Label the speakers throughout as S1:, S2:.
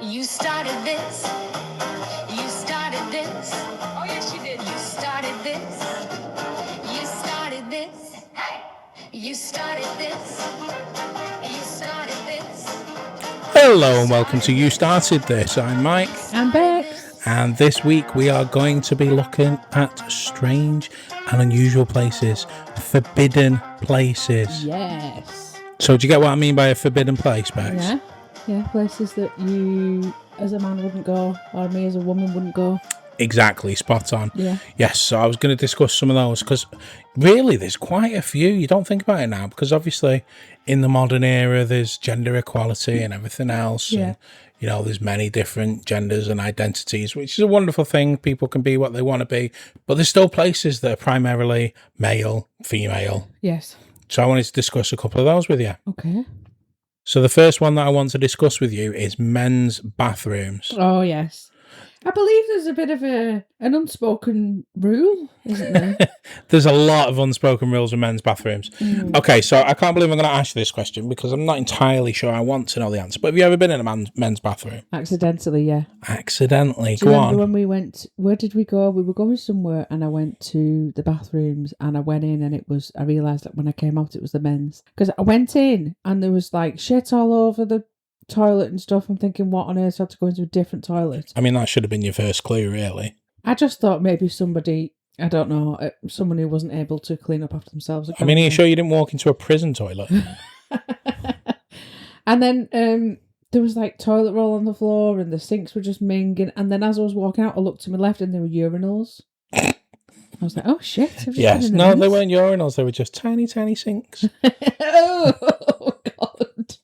S1: You started this. You started this. Oh, yes, you did. You started this. You started this. Hey! You started this. You started this.
S2: Hello and welcome to You Started This. I'm Mike.
S3: And Bex.
S2: And this week we are going to be looking at strange and unusual places, forbidden places.
S3: Yes.
S2: So do you get what I mean by a forbidden place, Bex?
S3: Yeah. Yeah, places that you as a man wouldn't go, or me as a woman wouldn't go.
S2: Exactly, spot on.
S3: Yeah.
S2: Yes, so I was going to discuss some of those because really there's quite a few. You don't think about it now because obviously in the modern era there's gender equality and everything else.
S3: Yeah.
S2: And, you know, there's many different genders and identities, which is a wonderful thing. People can be what they want to be, but there's still places that are primarily male, female.
S3: Yes.
S2: So I wanted to discuss a couple of those with you.
S3: Okay.
S2: So the first one that I want to discuss with you is men's bathrooms.
S3: Oh, yes. I believe there's a bit of an unspoken rule, isn't there?
S2: There's a lot of unspoken rules in men's bathrooms. Okay, so I can't believe I'm going to ask you this question because I'm not entirely sure I want to know the answer. But have you ever been in a men's bathroom?
S3: Accidentally, yeah.
S2: Accidentally,
S3: Do you
S2: go
S3: remember
S2: on.
S3: when we went, where did we go? We were going somewhere and I went to the bathrooms and I went in and I realised that when I came out it was the men's. Because I went in and there was like shit all over the toilet and stuff. I'm thinking, what on earth? I had to go into a different toilet.
S2: I mean, that should have been your first clue, really.
S3: I just thought maybe somebody, I don't know, someone who wasn't able to clean up after themselves.
S2: I mean, are you sure you didn't walk into a prison toilet?
S3: And then there was like toilet roll on the floor and the sinks were just minging. And then as I was walking out, I looked to my left and there were urinals. I was like, oh shit. I've just
S2: Yes.
S3: been in
S2: No,
S3: the
S2: they
S3: men's.
S2: weren't urinals. They were just tiny, tiny sinks.
S3: Oh, God.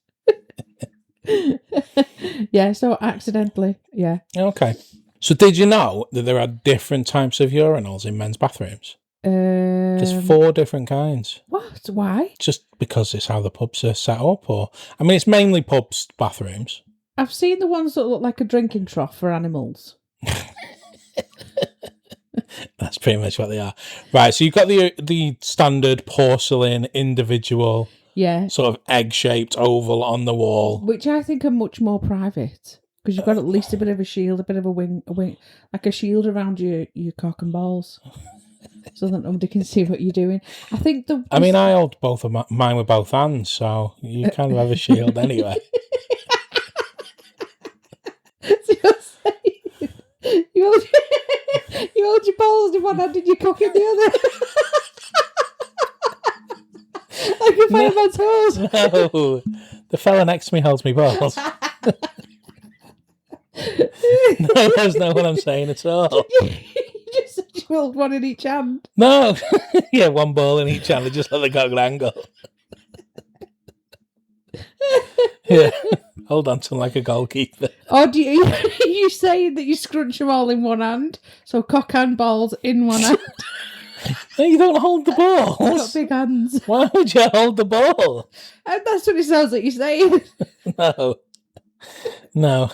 S3: Yeah, so accidentally, yeah.
S2: Okay. So did you know that there are different types of urinals in men's bathrooms? There's 4 different kinds.
S3: What? Why?
S2: Just because it's how the pubs are set up, or I mean, it's mainly pubs bathrooms.
S3: I've seen the ones that look like a drinking trough for animals.
S2: That's pretty much what they are. Right, so you've got the standard porcelain individual,
S3: Yeah.
S2: sort of egg-shaped oval on the wall.
S3: Which I think are much more private. Because you've got at least a bit of a shield, a bit of a wing, like a shield around your cock and balls. So that nobody can see what you're doing. I think
S2: I mean, I hold both of mine with both hands, so you kind of have a shield anyway.
S3: So you're saying you hold your balls in one hand and your cock in the other. Like a fireman's hose.
S2: No, the fella next to me holds me balls. No, that's not what I'm saying at all.
S3: You just said you hold one in each hand.
S2: No, yeah, one ball in each hand, just let the cock angle. Yeah, hold on to them like a goalkeeper.
S3: Or do you are you saying that you scrunch them all in one hand? So cock and balls in one hand.
S2: No, you don't hold the
S3: I've got
S2: balls.
S3: big hands.
S2: Why would you hold the ball?
S3: And that's what it sounds like you're saying.
S2: No.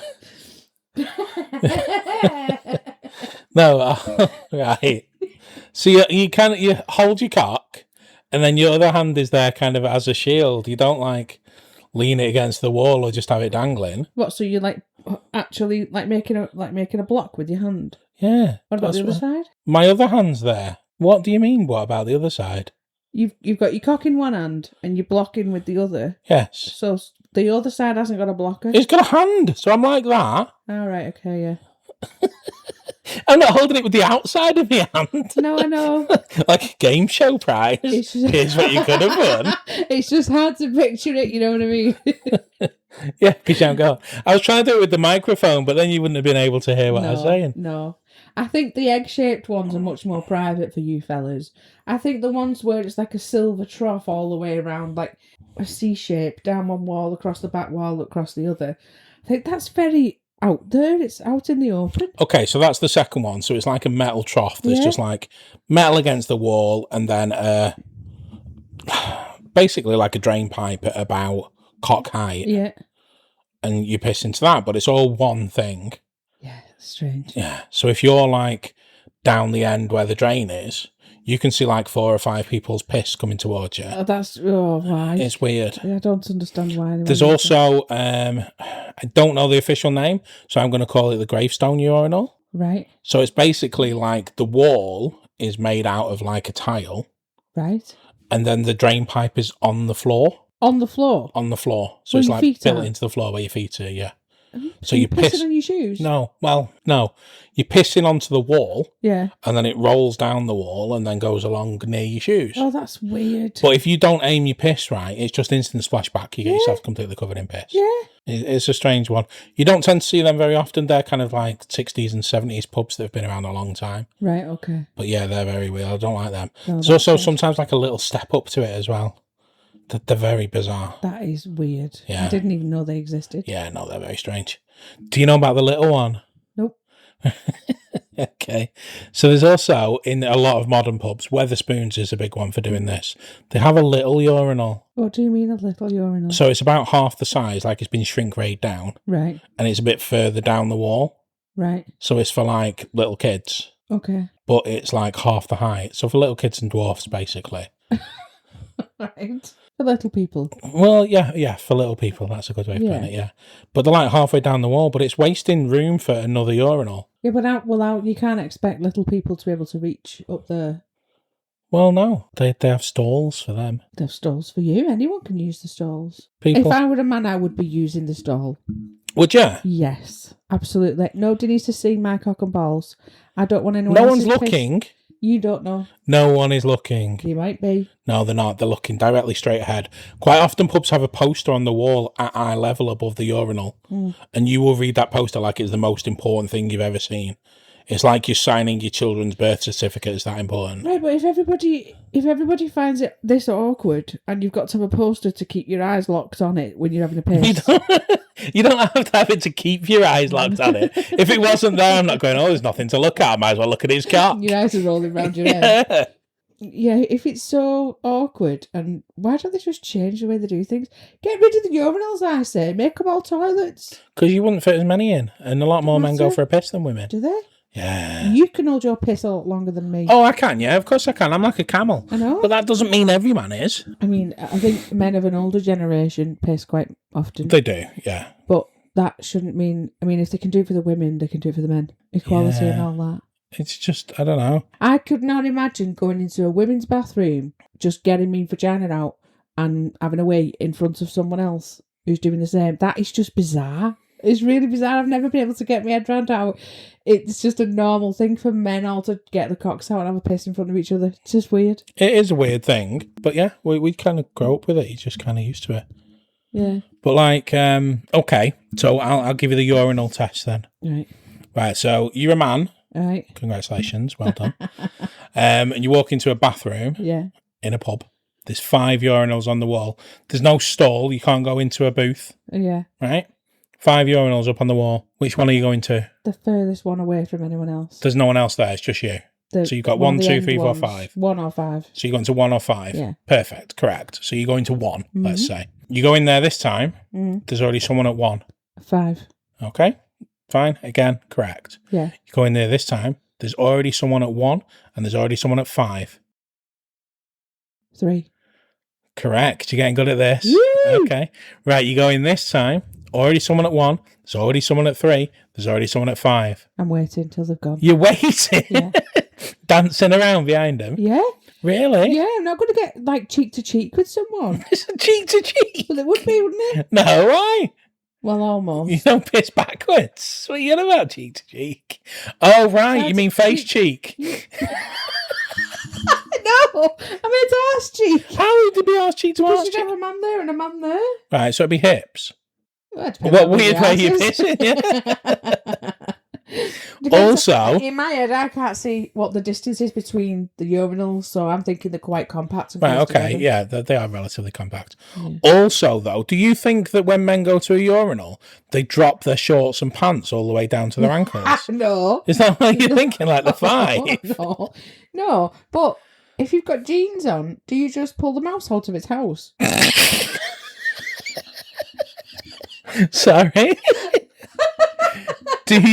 S2: No, right. So you hold your cock, and then your other hand is there kind of as a shield. You don't like lean it against the wall or just have it dangling.
S3: What? So you like actually like making a block with your hand?
S2: Yeah.
S3: What about
S2: that's
S3: the other side?
S2: My other hand's there. What do you mean? What about the other side?
S3: You've got your cock in one hand and you're blocking with the other.
S2: Yes.
S3: So the other side hasn't got a blocker.
S2: It's got a hand, so I'm like that.
S3: All right. Okay. Yeah.
S2: I'm not holding it with the outside of my hand.
S3: No, I know.
S2: Like a game show prize.
S3: It's just-
S2: Here's what you could have won.
S3: It's just hard to picture it. You know what I mean?
S2: Yeah, because you don't go. I was trying to do it with the microphone, but then you wouldn't have been able to hear what I was saying.
S3: No. I think the egg-shaped ones are much more private for you fellas. I think the ones where it's like a silver trough all the way around, like a C shape, down one wall, across the back wall, across the other. I think that's very out there. It's out in the open.
S2: Okay, so that's the second one. So it's like a metal trough that's just like metal against the wall, and then basically like a drain pipe at about cock height.
S3: Yeah.
S2: And you piss into that, but it's all one thing.
S3: Yeah, strange.
S2: Yeah. So if you're like down the end where the drain is, you can see like 4 or 5 people's piss coming towards you.
S3: Why?
S2: It's weird.
S3: I don't understand why. Anyone
S2: There's
S3: does that.
S2: also, I don't know the official name, so I'm going to call it the gravestone urinal.
S3: Right.
S2: So it's basically like the wall is made out of like a tile,
S3: Right.
S2: and then the drain pipe is on the floor.
S3: On the floor.
S2: On the floor. So
S3: Where
S2: it's
S3: your
S2: like
S3: feet
S2: built
S3: are?
S2: into the floor where your feet are, yeah.
S3: So
S2: you
S3: you're pissing on your shoes?
S2: No, well, no. You're pissing onto the wall,
S3: Yeah.
S2: and then it rolls down the wall and then goes along near your shoes.
S3: Oh, that's weird.
S2: But if you don't aim your piss right, it's just instant splashback. You get yourself completely covered in piss.
S3: Yeah.
S2: It's a strange one. You don't tend to see them very often. They're kind of like 60s and 70s pubs that have been around a long time.
S3: Right, okay.
S2: But yeah, they're very weird. I don't like them.
S3: No,
S2: There's
S3: that's
S2: also
S3: strange.
S2: sometimes like a little step up to it as well. They're very bizarre.
S3: That is weird.
S2: Yeah.
S3: I didn't even know they existed.
S2: Yeah, no, they're very strange. Do you know about the little one?
S3: Nope.
S2: Okay. So there's also, in a lot of modern pubs, Weatherspoons is a big one for doing this. They have a little urinal.
S3: What do you mean a little urinal?
S2: So it's about half the size, like it's been shrink rayed down,
S3: Right,
S2: and it's a bit further down the wall.
S3: right.
S2: So it's for like little kids,
S3: Okay.
S2: but it's like half the height. So for little kids and dwarfs, basically.
S3: Right. For little people.
S2: Well, yeah, for little people, that's a good way of putting it, yeah. But they're like halfway down the wall, but it's wasting room for another urinal.
S3: Yeah, but you can't expect little people to be able to reach up there.
S2: Well, no, they have stalls for them.
S3: They have stalls for you. Anyone can use the stalls.
S2: People,
S3: If I were a man, I would be using the stall.
S2: would you?
S3: Yes, absolutely. Nobody needs to see my cock and balls. I don't want anyone
S2: No
S3: else's
S2: one's
S3: piss.
S2: looking.
S3: You don't know.
S2: No one is looking.
S3: You might be.
S2: No, they're not. They're looking directly straight ahead. Quite often, pubs have a poster on the wall at eye level above the urinal, and you will read that poster like it's the most important thing you've ever seen. It's like you're signing your children's birth certificate. It's that important.
S3: Right, but if everybody finds it this awkward, and you've got to have a poster to keep your eyes locked on it when you're having a piss,
S2: You don't have to have it to keep your eyes locked on it. If it wasn't there, I'm not going, oh, there's nothing to look at. I might as well look at his cock.
S3: your eyes are rolling round your head.
S2: Yeah.
S3: Yeah, if it's so awkward, and why don't they just change the way they do things? Get rid of the urinals, I say. Make them all toilets.
S2: Because you wouldn't fit as many in, and a lot more men go
S3: Matter.
S2: for a piss than women.
S3: Do they?
S2: Yeah.
S3: You can hold your piss a lot longer than me.
S2: Oh, I can, yeah, of course I can. I'm like a camel.
S3: I know.
S2: But that doesn't mean every man is.
S3: I mean, I think men of an older generation piss quite often.
S2: They do, yeah.
S3: But that shouldn't mean... I mean, if they can do it for the women, they can do it for the men. Equality and
S2: Yeah.
S3: all that.
S2: It's just, I don't know.
S3: I could not imagine going into a women's bathroom, just getting my vagina out and having a wait in front of someone else who's doing the same. That is just bizarre. It's really bizarre. I've never been able to get my head around how it's just a normal thing for men all to get the cocks out and have a piss in front of each other. It's just weird.
S2: It is a weird thing, but yeah, we kind of grow up with it. You're just kind of used to it.
S3: Yeah.
S2: But like, okay, so I'll give you the urinal test then.
S3: Right.
S2: Right, so you're a man.
S3: Right.
S2: Congratulations, well done. And you walk into a bathroom
S3: Yeah.
S2: in a pub. There's 5 urinals on the wall. There's no stall. You can't go into a booth,
S3: Yeah.
S2: right? 5 urinals up on the wall. Which one are you going to?
S3: The furthest one away from anyone else.
S2: There's no one else there. It's just you. So you've got 1, 2, 3, 4, 5.
S3: 1 or 5.
S2: So you're going to 1 or 5.
S3: Yeah.
S2: Perfect. Correct. So you're going to 1, let's say. You go in there this time. There's already someone at 1.
S3: 5.
S2: Okay. Fine. Again, correct.
S3: Yeah.
S2: You go in there this time. There's already someone at 1 and there's already someone at 5.
S3: 3.
S2: Correct. You're getting good at this.
S3: Woo!
S2: Okay. Right. You go in this time. Already someone at 1. There's already someone at 3. There's already someone at 5.
S3: I'm waiting till they've gone.
S2: You're waiting.
S3: Yeah.
S2: Dancing around behind them.
S3: Yeah.
S2: Really?
S3: Yeah, I'm not going to get like cheek to cheek with someone.
S2: It's a cheek to cheek.
S3: Well, it would be, wouldn't it?
S2: No, why?
S3: Well, almost.
S2: You don't piss backwards. What are you on about, cheek to cheek? Oh, right.
S3: That's
S2: You mean face cheek?
S3: No, I meant arse cheek.
S2: How would there be arse cheek to
S3: Because
S2: arse
S3: you'd
S2: cheek?
S3: have a man there and a man there.
S2: Right, so it'd be hips.
S3: Well, it depends
S2: What
S3: on where
S2: weird
S3: the
S2: way
S3: arse
S2: you
S3: is.
S2: pissing, yeah?
S3: Depends-
S2: Also-
S3: in my head, I can't see what the distance is between the urinals, so I'm thinking they're quite compact. And
S2: Right,
S3: close
S2: okay,
S3: together.
S2: yeah, they are relatively compact. Also, though, do you think that when men go to a urinal, they drop their shorts and pants all the way down to their ankles?
S3: No.
S2: Is that what you're thinking, like the 5?
S3: No, but if you've got jeans on, do you just pull the mouse out of its house?
S2: Sorry? Did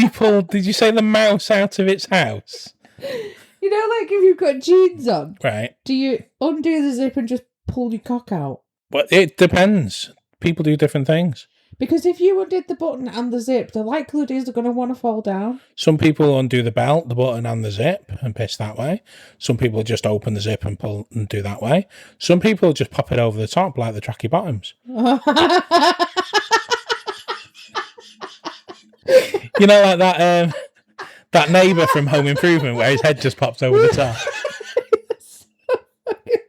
S2: you say the mouse out of its house?
S3: You know, like if you've got jeans on,
S2: Right.
S3: do you undo the zip and just pull your cock out?
S2: But it depends. People do different things.
S3: Because if you undid the button and the zip, the likelihood is they're going to want to fall down.
S2: Some people undo the belt, the button, and the zip and piss that way. Some people just open the zip and pull and do that way. Some people just pop it over the top like the tracky bottoms. You know, like that neighbour from Home Improvement where his head just pops over the top.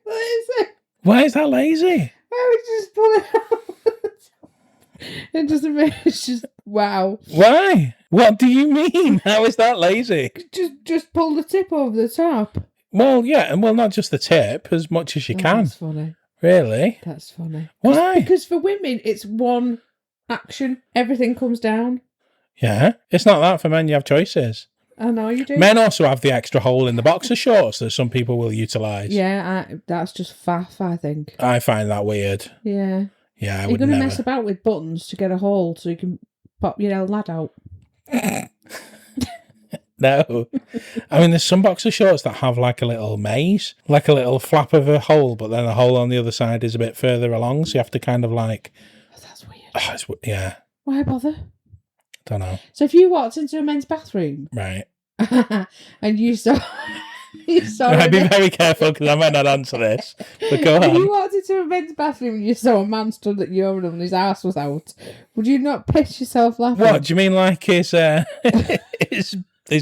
S3: Lazy.
S2: Why is that lazy?
S3: I would just pull it out. It's just wow.
S2: Why? What do you mean? How is that lazy?
S3: Just pull the tip over the top.
S2: Well, yeah, and well, not just the tip, as much as you can.
S3: That's funny.
S2: Really?
S3: That's funny.
S2: Why?
S3: Because for women, it's one action. Everything comes down.
S2: Yeah, it's not that for men. You have choices.
S3: I know you do.
S2: Men also have the extra hole in the boxer shorts that some people will utilise.
S3: Yeah, that's just faff, I think.
S2: I find that weird.
S3: Yeah.
S2: Yeah, I
S3: You're
S2: would
S3: going to
S2: never.
S3: mess about with buttons to get a hole so you can pop your lad out.
S2: No. I mean, there's some boxer shorts that have like a little maze, like a little flap of a hole, but then the hole on the other side is a bit further along, so you have to kind of like...
S3: Oh, that's weird.
S2: Yeah,
S3: Why bother?
S2: don't know.
S3: So if you walked into a men's bathroom
S2: Right.
S3: and you saw...
S2: I'd be very careful because I might not answer this, but go
S3: If you
S2: on.
S3: walked into a men's bathroom and you saw a man stood at the urinal and his ass was out, would you not piss yourself laughing?
S2: What, do you mean like his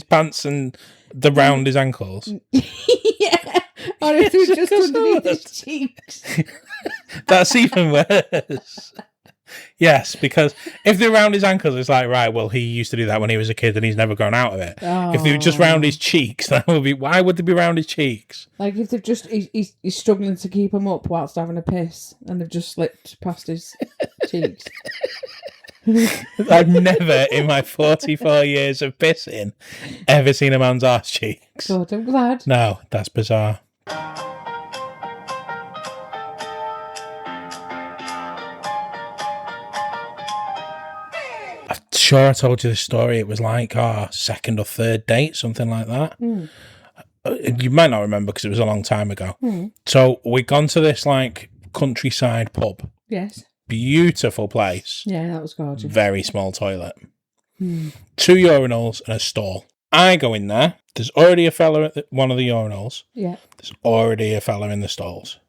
S2: pants and round his ankles?
S3: Yeah. Or if it was just underneath his cheeks.
S2: That's even worse. Yes, because if they're round his ankles, it's like, right, well, he used to do that when he was a kid and he's never grown out of it.
S3: Oh.
S2: If they were just round his cheeks, that would be... Why would they be round his cheeks?
S3: Like if they've just... He's struggling to keep him up whilst having a piss and they've just slipped past his cheeks.
S2: I've never, in my 44 years of pissing, ever seen a man's arse cheeks.
S3: Good, I'm glad.
S2: No, that's bizarre. I'm sure I told you this story. It was like our second or third date, something like that. You might not remember because it was a long time ago. So we'd gone to this like countryside pub.
S3: Yes.
S2: Beautiful place.
S3: Yeah, that was gorgeous.
S2: Very small toilet. 2 urinals and a stall. I go in there. There's already a fella at one of the urinals.
S3: Yeah.
S2: There's already a fella in the stalls.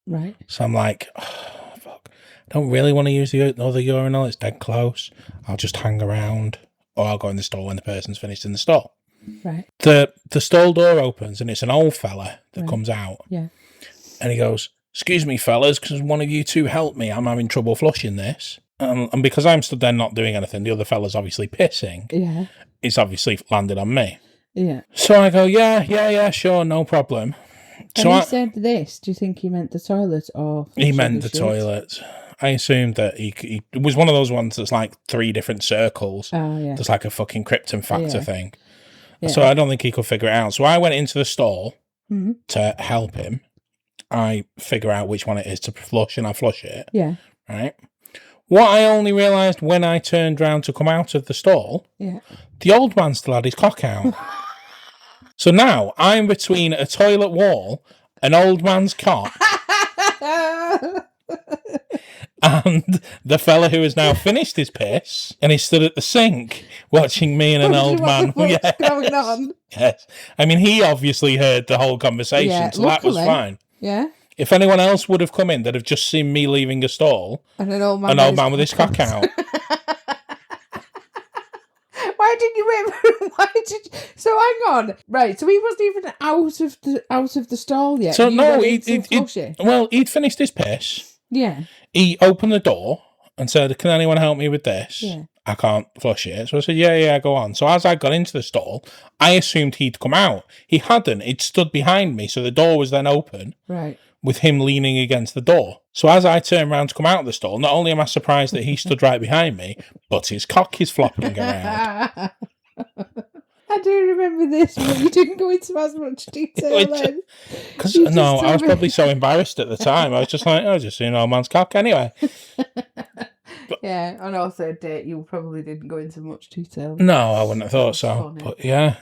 S3: Right.
S2: So I'm like, oh, fuck. I don't really want to use the other urinal. It's dead close. I'll just hang around. Or I'll go in the stall when the person's finished in the stall.
S3: Right.
S2: The stall door opens and it's an old fella that comes out.
S3: Yeah.
S2: And he goes, excuse me, fellas, because one of you two help me. I'm having trouble flushing this. And because I'm stood there not doing anything, the other fella's obviously pissing.
S3: Yeah.
S2: It's obviously landed on me.
S3: Yeah.
S2: So I go, yeah, sure, no problem.
S3: And
S2: So
S3: he said this. Do you think he meant the toilet or...
S2: he meant the
S3: shit?
S2: toilet. I assumed that he it was one of those ones that's like 3 different circles.
S3: Oh, yeah.
S2: There's like a fucking Krypton factor thing.
S3: Yeah.
S2: So I don't think he could figure it out. So I went into the stall to help him. I figure out which one it is to flush and I flush it.
S3: Yeah.
S2: Right? What I only realised when I turned round to come out of the stall, the old man still had his cock out. So now I'm between a toilet wall, an old man's cock, and the fella who has now finished his piss, and he stood at the sink watching me and an old man.
S3: What's going on?
S2: Yes. I mean, he obviously heard the whole conversation, so that was fine.
S3: Yeah.
S2: If anyone else would have come in that have just seen me leaving a stall,
S3: And an old man,
S2: with his cock out.
S3: Why didn't you wait for him? Why did you... So hang on. Right, so he wasn't even out of the stall yet.
S2: So
S3: You
S2: no,
S3: went in to flush it?
S2: he'd finished his piss.
S3: Yeah.
S2: He opened the door and said, "Can anyone help me with this?
S3: Yeah.
S2: I can't flush it." So I said, yeah, go on. So as I got into the stall, I assumed he'd come out. He hadn't. He'd stood behind me, so the door was then open.
S3: Right.
S2: With him leaning against the door. So as I turn round to come out of the stall, not only am I surprised that he stood right behind me, but his cock is flopping around.
S3: I do remember this, but you didn't go into as much detail then.
S2: Because I was probably so embarrassed at the time. I was just like, just seeing an old man's cock anyway.
S3: Yeah, on our third date, you probably didn't go into much detail.
S2: No, I wouldn't have thought so.
S3: Funny.
S2: But yeah.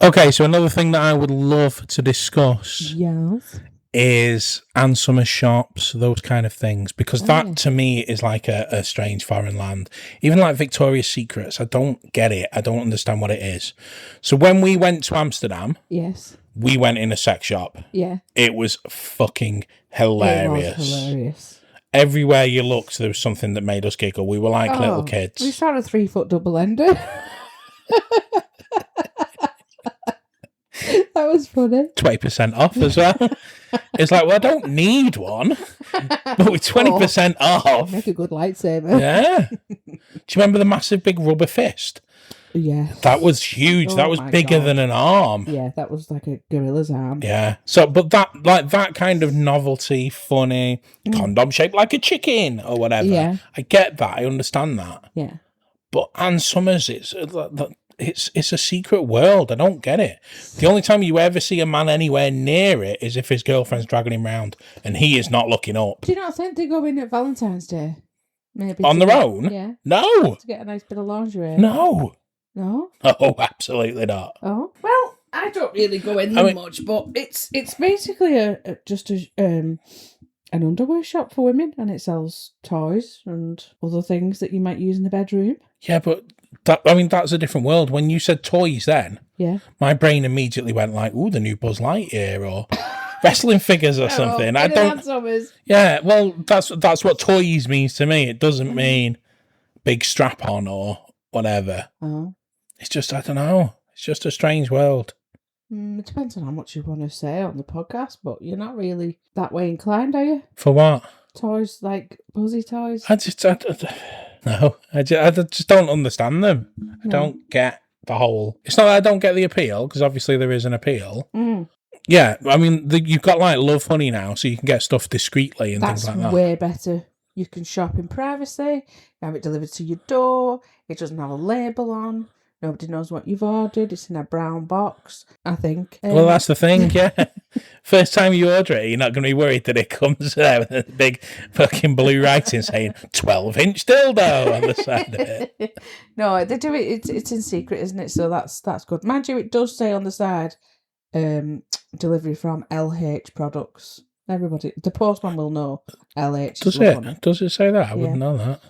S2: Okay, so another thing that I would love to discuss
S3: Yes.
S2: is Ann Summers shops, those kind of things, because that to me is like a strange foreign land. Even like Victoria's Secrets, I don't get it. I don't understand what it is. So when we went to Amsterdam,
S3: Yes.
S2: we went in a sex shop.
S3: Yeah.
S2: It was fucking hilarious.
S3: It was hilarious.
S2: Everywhere you looked, there was something that made us giggle. We were like little kids.
S3: We saw a 3-foot double ender. That was funny.
S2: 20% off as well. It's like, well, I don't need one, but with 20% off.
S3: Make a good lightsaber.
S2: Yeah. Do you remember the massive big rubber fist?
S3: Yeah.
S2: That was huge. That was bigger than an arm.
S3: Yeah, that was like a gorilla's arm.
S2: Yeah. So, but that kind of novelty, funny, condom shaped like a chicken or whatever.
S3: Yeah.
S2: I get that. I understand that.
S3: Yeah.
S2: But Ann Summers, it's a secret world. I don't get it. The only time you ever see a man anywhere near it is if his girlfriend's dragging him round and he is not looking up.
S3: Do you not think they go in at Valentine's Day? Maybe
S2: On their own?
S3: Yeah.
S2: No.
S3: To get a nice bit of lingerie.
S2: No.
S3: No?
S2: Oh, absolutely not.
S3: Oh. Well, I don't really go in there much, but it's basically just an underwear shop for women, and it sells toys and other things that you might use in the bedroom.
S2: Yeah, but that's a different world. When you said toys then,
S3: yeah,
S2: my brain immediately went like, ooh, the new Buzz Lightyear or wrestling figures or something. I don't. Yeah, well, that's what toys means to me. It doesn't mean big strap on or whatever.
S3: Oh.
S2: It's just, I don't know. It's just a strange world.
S3: It depends on how much you want to say on the podcast, but you're not really that way inclined, are you?
S2: For what?
S3: Toys, like Buzzy toys?
S2: I just don't understand them. I don't get the whole... It's not that I don't get the appeal, because obviously there is an appeal. Yeah, I mean, you've got like Love Honey now, so you can get stuff discreetly and things like that.
S3: That's way better. You can shop in privacy, have it delivered to your door, it doesn't have a label on. Nobody knows what you've ordered. It's in a brown box, I think.
S2: Well, that's the thing, yeah. First time you order it, you're not going to be worried that it comes there with a big fucking blue writing saying 12-inch dildo on the side of it.
S3: No, they do it. It's in secret, isn't it? So that's good. Mind you, it does say on the side, delivery from LH Products. Everybody, the postman will know LH.
S2: Does it? Does it say that? I wouldn't know that.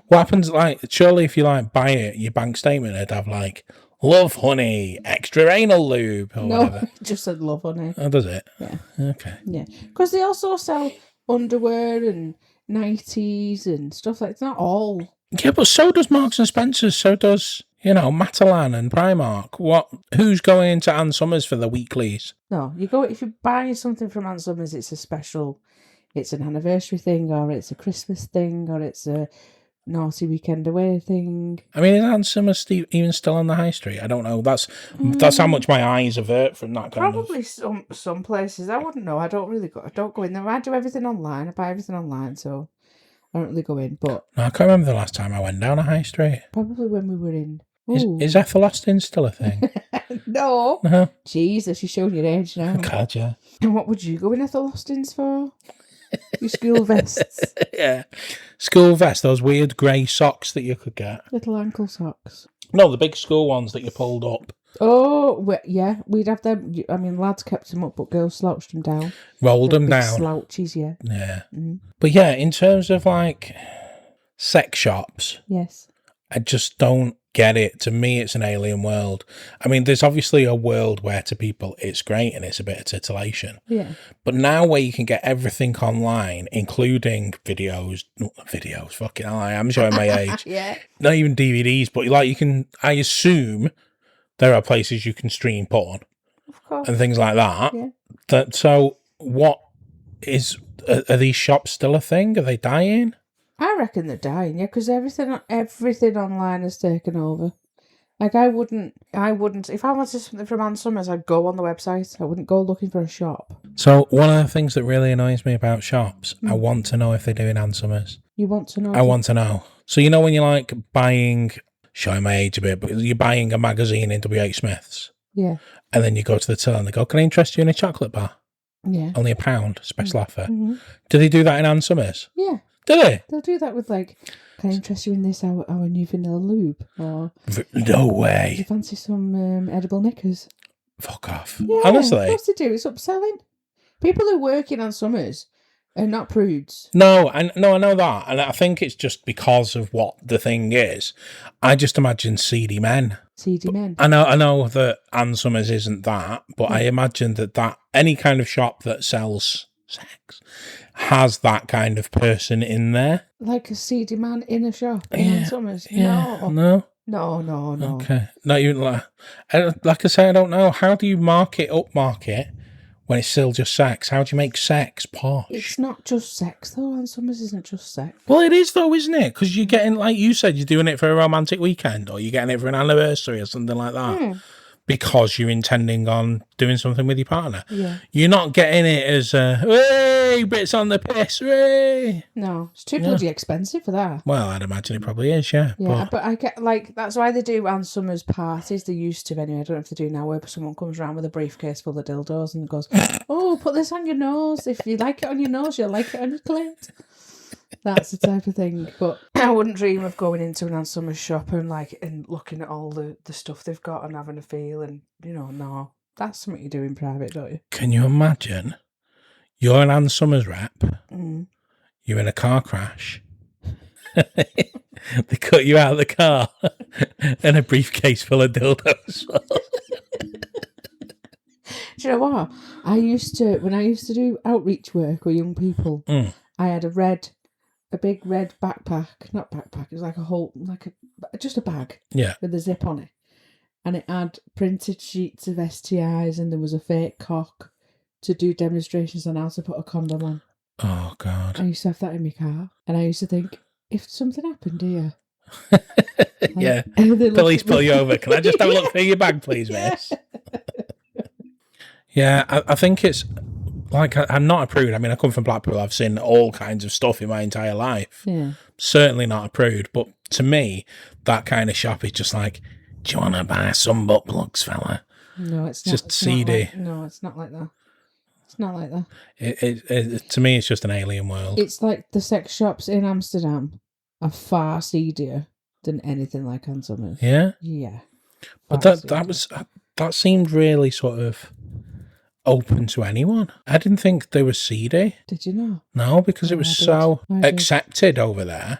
S2: What happens, like, surely if you, like, buy it, your bank statement would have, like, Love Honey, extra anal lube, or whatever.
S3: No, it just said Love Honey.
S2: Oh, does it?
S3: Yeah.
S2: Okay.
S3: Yeah. Because they also sell underwear and nighties and stuff like that. It's not all.
S2: Yeah, but so does Marks and Spencer's, so does, Matalan and Primark. Who's going to Ann Summers for the weeklies?
S3: No, if you're buying something from Ann Summers, it's a special, it's an anniversary thing, or it's a Christmas thing, or it's a naughty weekend away thing.
S2: I mean, is Ann Summers even still on the high street? I don't know. That's how much my eyes avert from that kind of...
S3: Probably some places. I wouldn't know. I don't go in there. I do everything online. I buy everything online, so I don't really go in. But
S2: No, I can't remember the last time I went down a high street.
S3: Probably when we were in...
S2: Is Ethel Austin still a thing?
S3: No.
S2: No.
S3: Jesus, you're showing your age now.
S2: God, yeah.
S3: And what would you go in Ethel Austin's for? Your school vests.
S2: Yeah. School vests, those weird grey socks that you could get.
S3: Little ankle socks.
S2: No, the big school ones that you pulled up.
S3: Oh, yeah, we'd have them. I mean, lads kept them up, but girls slouched them down.
S2: Rolled them down.
S3: Slouches, yeah.
S2: Yeah. But yeah, in terms of like sex shops,
S3: yes,
S2: I just don't get it. To me, it's an alien world. I mean, there's obviously a world where to people it's great and it's a bit of titillation.
S3: Yeah.
S2: But now where you can get everything online, including videos, fucking hell, I am showing my age.
S3: Yeah.
S2: Not even DVDs, but like I assume there are places you can stream porn.
S3: Of course.
S2: And things like that.
S3: Yeah.
S2: So are these shops still a thing? Are they dying?
S3: I reckon they're dying, yeah, because everything online is taken over. Like, I wouldn't, if I wanted something from Ann Summers, I'd go on the website. I wouldn't go looking for a shop.
S2: So, one of the things that really annoys me about shops, I want to know if they're doing Ann Summers.
S3: You want to know?
S2: I want to know. So, when you're like buying, showing my age a bit, but you're buying a magazine in W.H. Smith's.
S3: Yeah.
S2: And then you go to the till and they go, can I interest you in a chocolate bar?
S3: Yeah.
S2: Only £1, special offer.
S3: Mm-hmm.
S2: Do they do that in Ann Summers?
S3: Yeah.
S2: Do they?
S3: They'll do that with, like, can I interest you in this, our new vanilla lube? Or
S2: No
S3: do
S2: way.
S3: you fancy some edible knickers?
S2: Fuck off.
S3: Yeah, of
S2: Honestly.
S3: course they do. It's upselling. People who work in on summers are not prudes.
S2: No, I know that. And I think it's just because of what the thing is. I just imagine seedy men.
S3: Seedy men.
S2: I know that Ann Summers isn't that, but I imagine that any kind of shop that sells sex has that kind of person in there.
S3: Like a seedy man in a shop
S2: Yeah,
S3: in summers.
S2: Yeah.
S3: No.
S2: No?
S3: No.
S2: Okay. Not even like I say, I don't know. How do you upmarket when it's still just sex? How do you make sex posh?
S3: It's not just sex though, and summers isn't just sex.
S2: Well, it is though, isn't it? Because you're getting, like you said, you're doing it for a romantic weekend, or you're getting it for an anniversary or something like that. Because you're intending on doing something with your partner.
S3: Yeah.
S2: You're not getting it as hey, bits on the piss, hey.
S3: No, it's too bloody expensive for that.
S2: Well, I'd imagine it probably is, yeah.
S3: Yeah, but I get, like, that's why they do Ann Summers parties. They used to anyway. I don't know if they do now, where someone comes around with a briefcase full of dildos and goes, "Oh, put this on your nose. If you like it on your nose, you'll like it on your clit." That's the type of thing. But I wouldn't dream of going into an Ann Summers shop and looking at all the stuff they've got and having a feel and, no. That's something you do in private, don't you?
S2: Can you imagine? You're an Ann Summers rep. You're in a car crash. They cut you out of the car and a briefcase full of dildos.
S3: Do you know what? When I used to do outreach work with young people, I had a big red backpack. Not backpack, it was like just a bag.
S2: Yeah.
S3: With a zip on it. And it had printed sheets of STIs and there was a fake cock to do demonstrations on how to put a condom on.
S2: Oh, God.
S3: I used to have that in my car. And I used to think, if something happened here...
S2: Yeah. Police pull you over. Can I just have a look through your bag, please, miss? Yeah, I think it's... Like, I'm not a prude. I mean, I come from Blackpool. I've seen all kinds of stuff in my entire life.
S3: Yeah.
S2: Certainly not a prude. But to me, that kind of shop is just like, do you want to buy some butt plugs, fella?
S3: No, it's not.
S2: Just seedy.
S3: No, it's not like that. It's not like that.
S2: It to me, it's just an alien world.
S3: It's like the sex shops in Amsterdam are far seedier than anything like Ann Summers.
S2: Yeah?
S3: Yeah.
S2: But that seemed really sort of open to anyone. I didn't think they were seedy.
S3: Did you know?
S2: No, because it was so
S3: I did.
S2: accepted over there.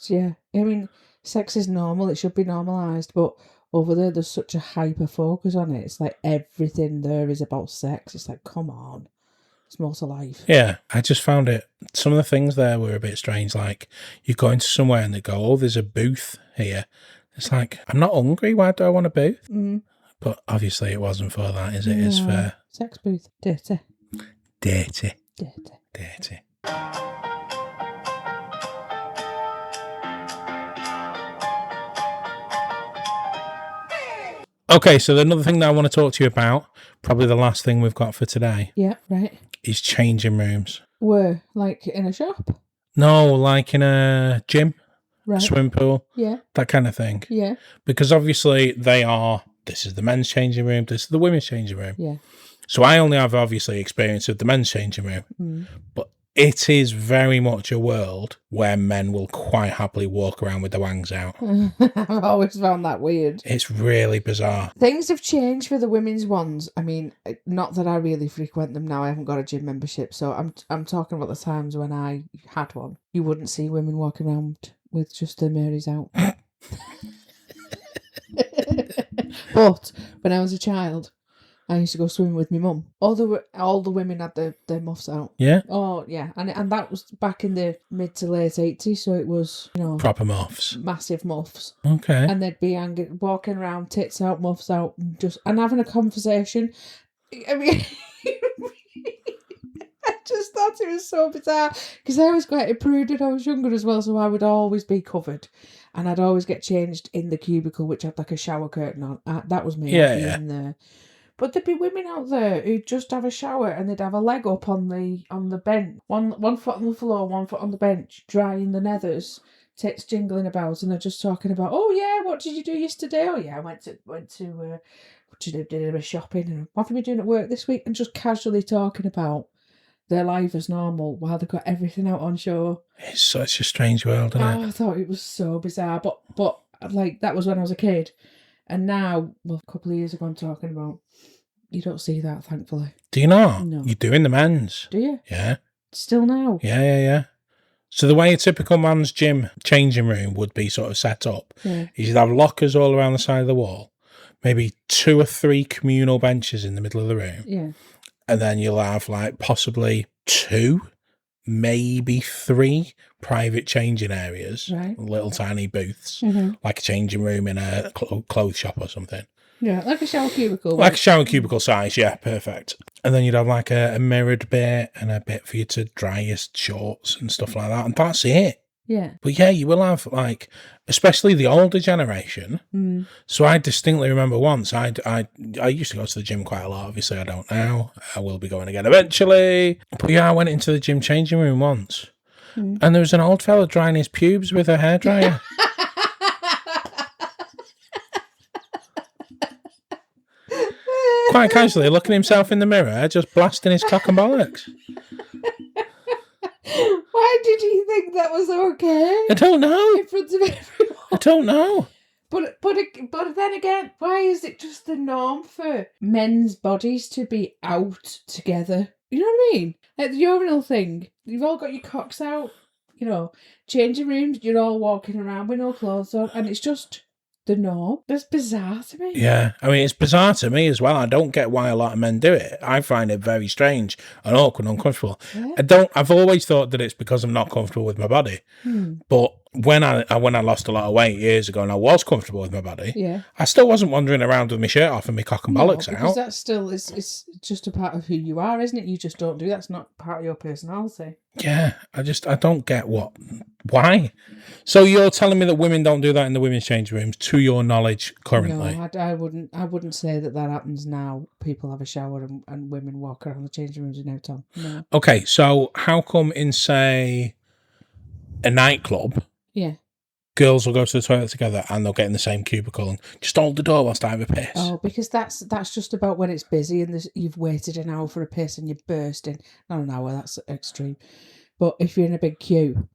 S3: Yeah. I mean, sex is normal. It should be normalised. But over there, there's such a hyper focus on it. It's like everything there is about sex. It's like, come on. It's more to life.
S2: Yeah, I just found it. Some of the things there were a bit strange. Like, you go into somewhere and they go, oh, there's a booth here. It's like, I'm not hungry. Why do I want a booth? But obviously it wasn't for that, is it? It's for...
S3: Sex booth. Dirty.
S2: Dirty.
S3: Dirty.
S2: Dirty. Okay, so another thing that I want to talk to you about, probably the last thing we've got for today,
S3: Yeah, right.
S2: is changing rooms.
S3: Were, like, in a shop?
S2: No, like in a gym,
S3: Right.
S2: swimming pool,
S3: Yeah.
S2: that kind of thing.
S3: Yeah.
S2: Because obviously this is the men's changing room, this is the women's changing room.
S3: Yeah.
S2: So I only have obviously experience of the men's changing room. But it is very much a world where men will quite happily walk around with their wangs out.
S3: I've always found that weird.
S2: It's really bizarre.
S3: Things have changed for the women's ones. I mean, not that I really frequent them now. I haven't got a gym membership, so I'm talking about the times when I had one. You wouldn't see women walking around with just their Marys out. But when I was a child, I used to go swimming with my mum. All the women had their muffs out.
S2: Yeah?
S3: Oh, yeah. And that was back in the mid to late 80s, so it was,
S2: Proper muffs.
S3: massive muffs.
S2: Okay.
S3: And they'd be walking around, tits out, muffs out, and having a conversation. I mean, I just thought it was so bizarre. Because I was quite a prude when I was younger as well, so I would always be covered. And I'd always get changed in the cubicle, which had like a shower curtain on. That was me.
S2: Yeah.
S3: In there. But there'd be women out there who'd just have a shower and they'd have a leg up on the bench. One foot on the floor, 1 foot on the bench, drying the nethers, tits jingling about, and they're just talking about, oh yeah, what did you do yesterday? Oh yeah, I went to did a bit of shopping, and what have you been doing at work this week? And just casually talking about their life as normal while they've got everything out on show.
S2: It's such a strange world, isn't it?
S3: I thought it was so bizarre, but like that was when I was a kid. And now, well, a couple of years ago, I'm talking about, you don't see that, thankfully.
S2: Do you not?
S3: No.
S2: You do in the men's.
S3: Do you?
S2: Yeah.
S3: Still now?
S2: Yeah. So the way a typical man's gym changing room would be sort of set up is you'd have lockers all around the side of the wall, maybe 2 or 3 communal benches in the middle of the room.
S3: Yeah.
S2: And then you'll have like possibly 2, maybe 3 private changing areas,
S3: Right.
S2: little tiny booths,
S3: Mm-hmm.
S2: like a changing room in a clothes shop or something.
S3: Yeah, like a shower cubicle.
S2: Like a shower cubicle size, yeah, perfect. And then you'd have like a mirrored bit and a bit for you to dry your shorts and stuff like that. And that's it.
S3: Yeah.
S2: But yeah, you will have like, especially the older generation.
S3: Mm.
S2: So I distinctly remember once, I used to go to the gym quite a lot. Obviously, I don't now. I will be going again eventually. But yeah, I went into the gym changing room once.
S3: Mm.
S2: And there was an old fella drying his pubes with a hairdryer. Quite casually looking himself in the mirror, just blasting his cock and bollocks.
S3: Why did you think that was okay?
S2: I don't know.
S3: In front of everyone.
S2: I don't know.
S3: But then again, why is it just the norm for men's bodies to be out together? You know what I mean? Like the urinal thing. You've all got your cocks out. You know, changing rooms. You're all walking around with no clothes on, and it's just the norm. That's bizarre to me.
S2: Yeah, I mean, it's bizarre to me as well. I don't get why a lot of men do it. I find it very strange and awkward and uncomfortable.
S3: Yeah.
S2: I've always thought that it's because I'm not comfortable with my body. But when I lost a lot of weight years ago and I was comfortable with my body,
S3: Yeah.
S2: I still wasn't wandering around with my shirt off and my cock and bollocks
S3: because
S2: out.
S3: that's still it's just a part of who you are, isn't it? You just don't do that's not part of your personality.
S2: Yeah, I don't get why. So you're telling me that women don't do that in the women's change rooms, to your knowledge, currently?
S3: No, I wouldn't say that happens now. People have a shower and women walk around the changing rooms in no time. No.
S2: Okay, so how come in, say, a nightclub,
S3: Yeah.
S2: girls will go to the toilet together and they'll get in the same cubicle and just hold the door whilst I have a piss?
S3: Oh, because that's just about when it's busy and you've waited an hour for a piss and you're bursting. Not an hour, that's extreme. But if you're in a big queue,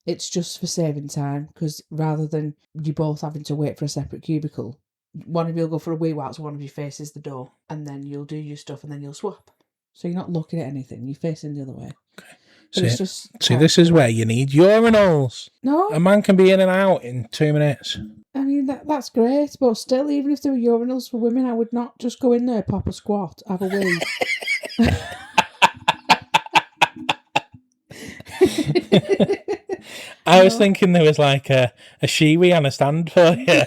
S3: it's just for saving time, because rather than you both having to wait for a separate cubicle, one of you will go for a wee whilst one of you faces the door, and then you'll do your stuff and then you'll swap. So you're not looking at anything, you're facing the other way.
S2: Okay.
S3: But it's just...
S2: See, this is where you need urinals.
S3: No.
S2: A man can be in and out in 2 minutes.
S3: I mean, that's great, but still, even if there were urinals for women, I would not just go in there, pop a squat, have a wee.
S2: I was thinking there was like a shiwi on a stand for you.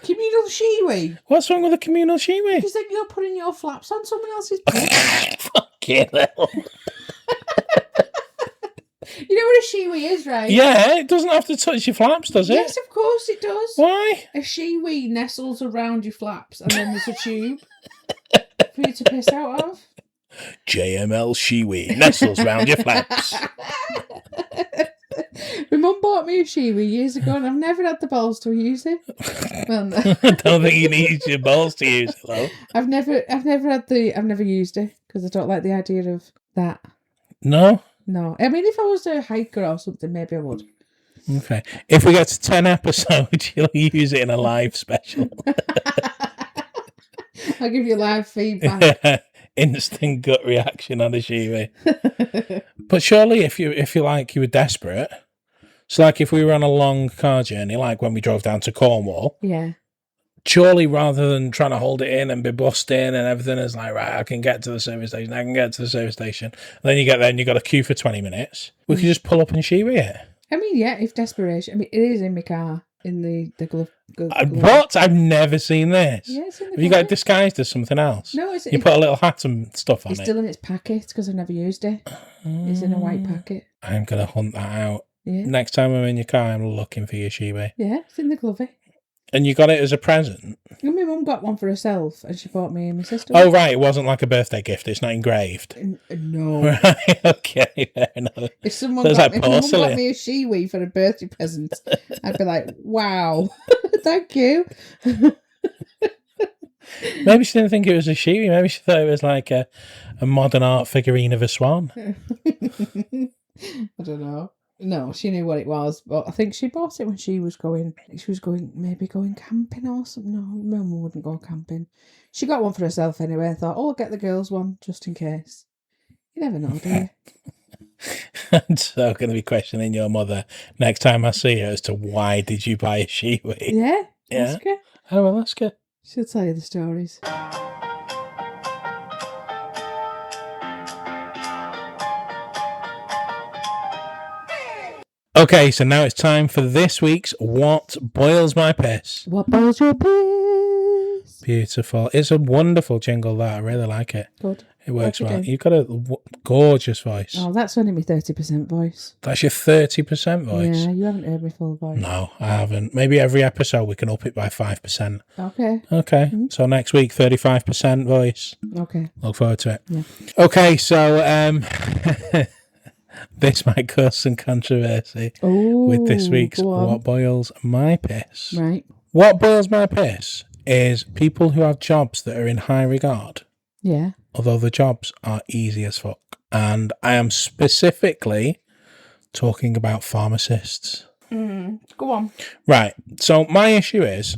S3: Communal shiwi.
S2: What's wrong with a communal shiwi?
S3: Because then you're putting your flaps on someone else's bed.
S2: Fucking hell.
S3: You know what a shiwi is, right?
S2: Yeah, it doesn't have to touch your flaps, does it?
S3: Yes, of course it does.
S2: Why?
S3: A shiwi nestles around your flaps and then there's a tube for you to piss out of.
S2: JML shiwi nestles round your flaps.
S3: My mum bought me a shiwi years ago and I've never had the balls to use it. Well, no.
S2: I don't think you need your balls to use it, though.
S3: I've never used it because I don't like the idea of that.
S2: No?
S3: No. I mean, if I was a hiker or something, maybe I would.
S2: Okay. If we get to 10 episodes, you'll use it in a live special.
S3: I'll give you live feedback.
S2: Instant gut reaction on a shiwi. But surely if you were desperate, so like if we were on a long car journey, like when we drove down to Cornwall,
S3: Yeah.
S2: surely rather than trying to hold it in and be busting and everything, is like, right, I can get to the service station, and then you get there and you got a queue for 20 minutes, we could just pull up and shiwi it.
S3: I mean, yeah, if desperation. I mean, it is in my car, in the glove.
S2: What? I've never seen this.
S3: Yeah, it's in the
S2: Have you
S3: car.
S2: got it disguised as something else?
S3: No,
S2: You put a little hat and stuff on
S3: it's
S2: it.
S3: still in its packet because I've never used it. It's in a white packet.
S2: I'm going to hunt that out.
S3: Yeah.
S2: Next time I'm in your car, I'm looking for your shiwi.
S3: Yeah, it's in the glovey.
S2: And you got it as a present?
S3: And my mum got one for herself and she bought me and my sister.
S2: Oh, right. It wasn't like a birthday gift. It's not engraved.
S3: No.
S2: Right. Okay. Fair enough.
S3: If someone
S2: That's
S3: got,
S2: like
S3: if my mum
S2: porcelain.
S3: got me a shiwi for a birthday present, I'd be like, wow, thank you.
S2: Maybe she didn't think it was a shiwi. Maybe she thought it was like a modern art figurine of a swan.
S3: I don't know. No, she knew what it was, but I think she bought it when she was going camping or something. No, Mum wouldn't go camping. She got one for herself anyway. I thought, I'll get the girls one just in case. You never know, do you?
S2: I'm so going to be questioning your mother next time I see her as to why did you buy a Shiwi?
S3: Yeah,
S2: Yeah.
S3: ask her.
S2: Oh, well, that's good.
S3: She'll tell you the stories.
S2: Okay, so now it's time for this week's What Boils My Piss.
S3: What boils your piss?
S2: Beautiful. It's a wonderful jingle, that. I really like it.
S3: Good.
S2: It works
S3: Like you
S2: well.
S3: do.
S2: You've got a gorgeous voice.
S3: Oh, that's only my 30% voice.
S2: That's your 30% voice?
S3: Yeah, you haven't heard my full voice.
S2: No, I haven't. Maybe every episode we can up it by 5%.
S3: Okay.
S2: Okay, so next week, 35% voice.
S3: Okay.
S2: Look forward to it.
S3: Yeah.
S2: Okay, so this might cause some controversy with this week's
S3: go on.
S2: What Boils My Piss.
S3: Right.
S2: What boils my piss is people who have jobs that are in high regard,
S3: Yeah.
S2: although the jobs are easy as fuck. And I am specifically talking about pharmacists.
S3: Go on.
S2: Right, so my issue is,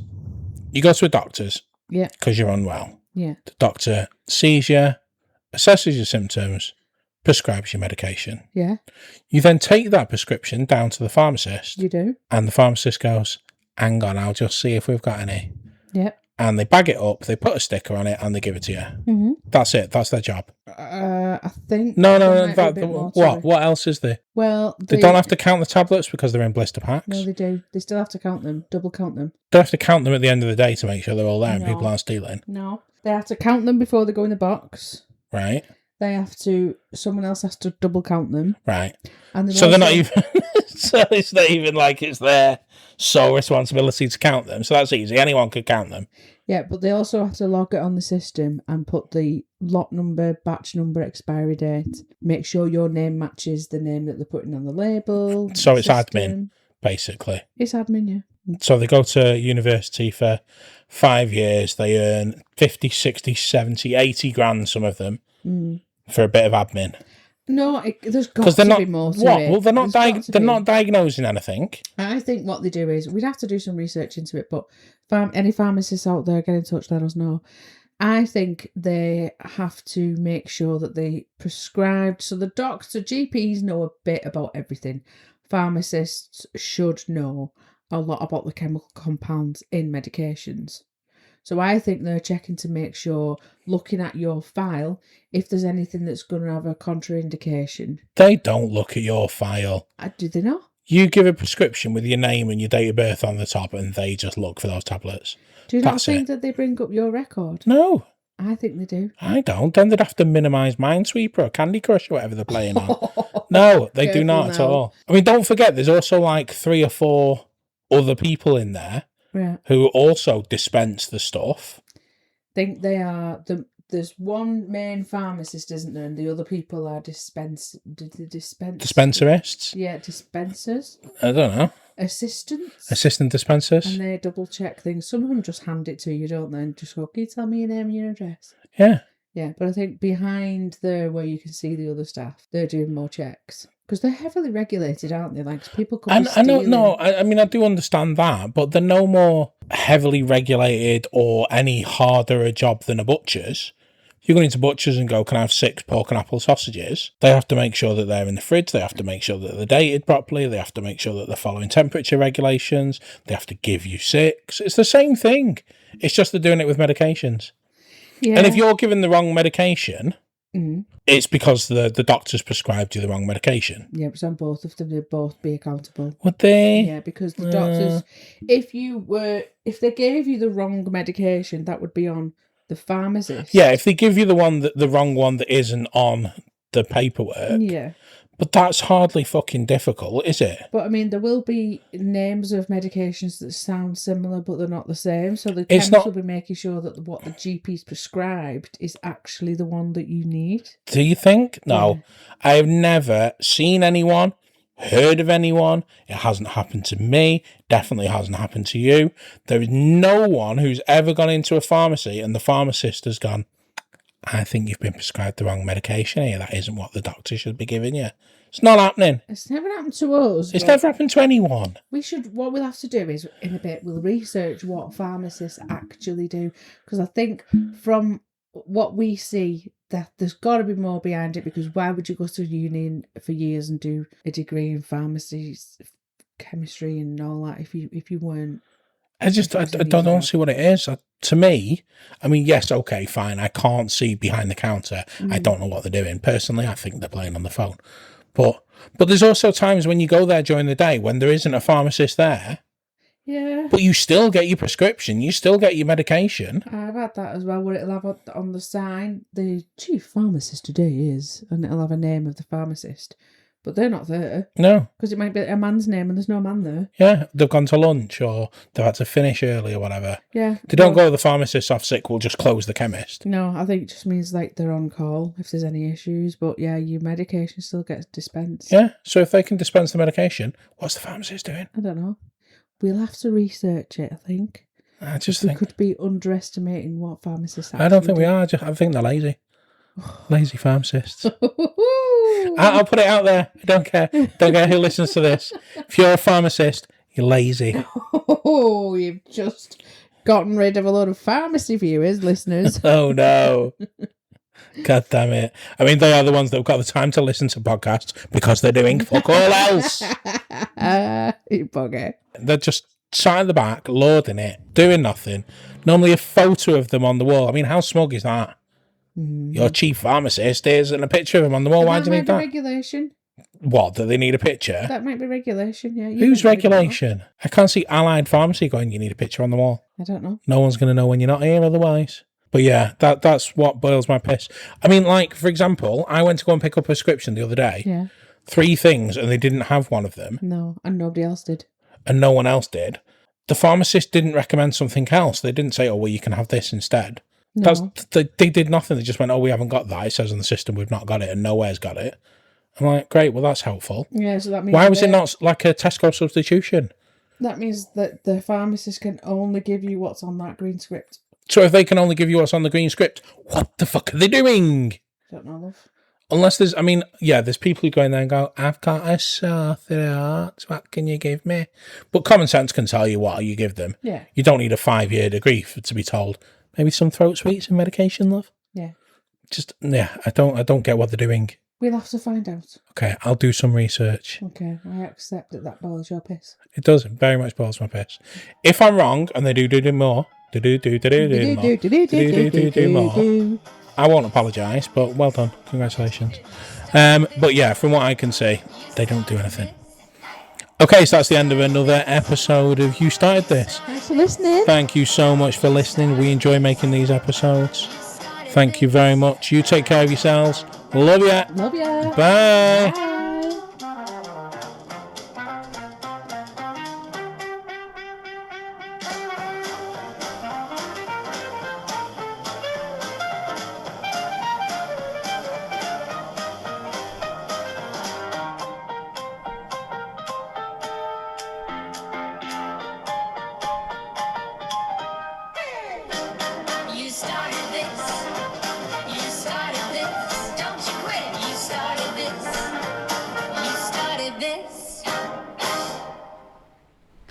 S2: you go to a doctor's
S3: Yeah.
S2: because you're unwell.
S3: Yeah.
S2: The doctor sees you, assesses your symptoms, prescribes your medication.
S3: Yeah.
S2: You then take that prescription down to the pharmacist,
S3: You do.
S2: and the pharmacist goes, hang on, I'll just see if we've got any.
S3: Yep.
S2: And they bag it up, they put a sticker on it, and they give it to you.
S3: Mm-hmm.
S2: That's it. That's their job.
S3: I think.
S2: No.
S3: there might be a bit more to
S2: What?
S3: it.
S2: What else is there?
S3: Well,
S2: They don't have to count the tablets because they're in blister packs.
S3: No, they do. They still have to count them. Double count them.
S2: They have to count them at the end of the day to make sure they're all there and
S3: No.
S2: people aren't stealing.
S3: No. They have to count them before they go in the box.
S2: Right.
S3: They have to. Someone else has to double count them.
S2: Right.
S3: And
S2: So they're not even. So it's not even like it's their sole responsibility to count them. So that's easy. Anyone could count them.
S3: Yeah, but they also have to log it on the system and put the lot number, batch number, expiry date. Make sure your name matches the name that they're putting on the label.
S2: So it's
S3: system.
S2: admin, basically.
S3: It's admin, yeah.
S2: So they go to university for 5 years. They earn 50, 60, 70, 80 grand, some of them, for a bit of admin.
S3: No, there's got
S2: Because they're
S3: to
S2: not.
S3: be more to
S2: What?
S3: it.
S2: Well, they're not.
S3: There's got to
S2: They're
S3: be.
S2: not diagnosing anything.
S3: I think what they do is, we'd have to do some research into it, but any pharmacists out there, get in touch, let us know. I think they have to make sure that they prescribed, so the GPs know a bit about everything. Pharmacists should know a lot about the chemical compounds in medications. So I think they're checking to make sure, looking at your file, if there's anything that's going to have a contraindication.
S2: They don't look at your file.
S3: Do they not?
S2: You give a prescription with your name and your date of birth on the top, and they just look for those tablets.
S3: Do you not
S2: That's
S3: think
S2: it.
S3: that they bring up your record?
S2: No,
S3: I think they do.
S2: I don't. Then they'd have to minimise Minesweeper or Candy Crush or whatever they're playing on. No, they do
S3: Careful
S2: not at
S3: now.
S2: all. I mean, don't forget, there's also like 3 or 4 other people in there
S3: Yeah.
S2: who also dispense the stuff.
S3: Think they are there's one main pharmacist, isn't there, and the other people are dispenserists.
S2: Dispenserists?
S3: Yeah, dispensers,
S2: I don't know.
S3: assistants,
S2: Assistant dispensers?
S3: and they double check things. Some of them just hand it to you, don't they? And just go, "Can you tell me your name and your address?"
S2: Yeah.
S3: Yeah, but I think behind there, where you can see the other staff, they're doing more checks because they're heavily regulated, aren't they? Like people come.
S2: I know, no, I mean, I do understand that, but they're no more heavily regulated or any harder a job than a butcher's. If you go into butchers and go, can I have 6 pork and apple sausages? They have to make sure that they're in the fridge. They have to make sure that they're dated properly. They have to make sure that they're following temperature regulations. They have to give you 6. It's the same thing. It's just they're doing it with medications.
S3: Yeah.
S2: And if you're given the wrong medication, it's because the doctor's prescribed you the wrong medication.
S3: Yeah, but on both of them, they'd both be accountable.
S2: Would they?
S3: Yeah, because the doctors, if they gave you the wrong medication, that would be on the pharmacist.
S2: Yeah, if they give you the wrong one that isn't on the paperwork.
S3: Yeah.
S2: But that's hardly fucking difficult, is it?
S3: But I mean, there will be names of medications that sound similar, but they're not the same. So the
S2: It's
S3: chemist
S2: not-
S3: will be making sure that what the GP's prescribed is actually the one that you need.
S2: Do you think? No. I have never seen anyone, heard of anyone. It hasn't happened to me. Definitely hasn't happened to you. There is no one who's ever gone into a pharmacy and the pharmacist has gone, I think you've been prescribed the wrong medication here. That isn't what the doctor should be giving you. It's not happening.
S3: It's never happened to us.
S2: It's never happened to anyone.
S3: What we'll have to do is, in a bit, we'll research what pharmacists actually do. Because I think from what we see, that there's got to be more behind it, because why would you go to uni for years and do a degree in pharmacy, chemistry and all that if you weren't...
S2: I don't see what it is. To me, I mean, yes, okay, fine. I can't see behind the counter. I don't know what they're doing. Personally, I think they're playing on the phone. But there's also times when you go there during the day when there isn't a pharmacist there.
S3: Yeah.
S2: But you still get your prescription. You still get your medication.
S3: I've had that as well, where it'll have on the sign, the chief pharmacist today is, and it'll have a name of the pharmacist. But they're not there.
S2: No.
S3: Because it might be a man's name and there's no man there.
S2: Yeah, they've gone to lunch or they've had to finish early or whatever.
S3: Yeah.
S2: They don't go, the pharmacist off sick, we'll just close the chemist.
S3: No, I think it just means like they're on call if there's any issues. But yeah, your medication still gets dispensed.
S2: Yeah, so if they can dispense the medication, what's the pharmacist doing?
S3: I don't know. We'll have to research it, I think.
S2: I just
S3: we
S2: think...
S3: could be underestimating what pharmacists actually
S2: I don't think
S3: do.
S2: we are. I think they're lazy. Lazy pharmacists. I'll put it out there. I don't care. Don't care who listens to this. If you're a pharmacist, you're lazy.
S3: Oh, you've just gotten rid of a lot of pharmacy viewers, listeners.
S2: Oh, no. God damn it. I mean, they are the ones that have got the time to listen to podcasts because they're doing fuck all else.
S3: You bugger.
S2: They're just sat at the back, loading it, doing nothing. Normally a photo of them on the wall. I mean, how smug is that? Your chief pharmacist is and a picture of him on the wall. Why do you need that?
S3: Regulation.
S2: What, do they need a picture?
S3: That might be regulation, yeah.
S2: Who's regulation? I can't see Allied Pharmacy going, you need a picture on the wall.
S3: I don't know.
S2: No one's going to know when you're not here otherwise. But yeah, that's what boils my piss. I mean, like, for example, I went to go and pick up a prescription the other day.
S3: Yeah. 3
S2: things, and they didn't have one of them.
S3: No, and nobody else did.
S2: And no one else did. The pharmacist didn't recommend something else. They didn't say, oh, well, you can have this instead.
S3: No.
S2: They did nothing. They just went, oh, we haven't got that. It says on the system we've not got it, and nowhere's got it. I'm like, great, well, that's helpful.
S3: Yeah, so that means...
S2: Why was it not like a Tesco substitution?
S3: That means that the pharmacist can only give you what's on that green script.
S2: So if they can only give you what's on the green script, what the fuck are they doing?
S3: Don't know, love.
S2: Unless there's, I mean, yeah, there's people who go in there and go, I've got a sore throat, what can you give me? But common sense can tell you what you give them.
S3: Yeah.
S2: You don't need a 5-year degree to be told, maybe some throat sweets and medication, love.
S3: Yeah.
S2: Just, yeah, I don't get what they're doing.
S3: We'll have to find out.
S2: Okay, I'll do some research.
S3: Okay, I accept that boils your piss.
S2: It does, it very much boils my piss. If I'm wrong, and they do more, more, I won't apologise, but well done. Congratulations. But yeah, from what I can see, they don't do anything. Okay, so that's the end of another episode of You Started This.
S3: Thanks for listening.
S2: Thank you so much for listening. We enjoy making these episodes. Thank you very much. You take care of yourselves. Love ya.
S3: Love ya.
S2: Bye.
S3: Bye.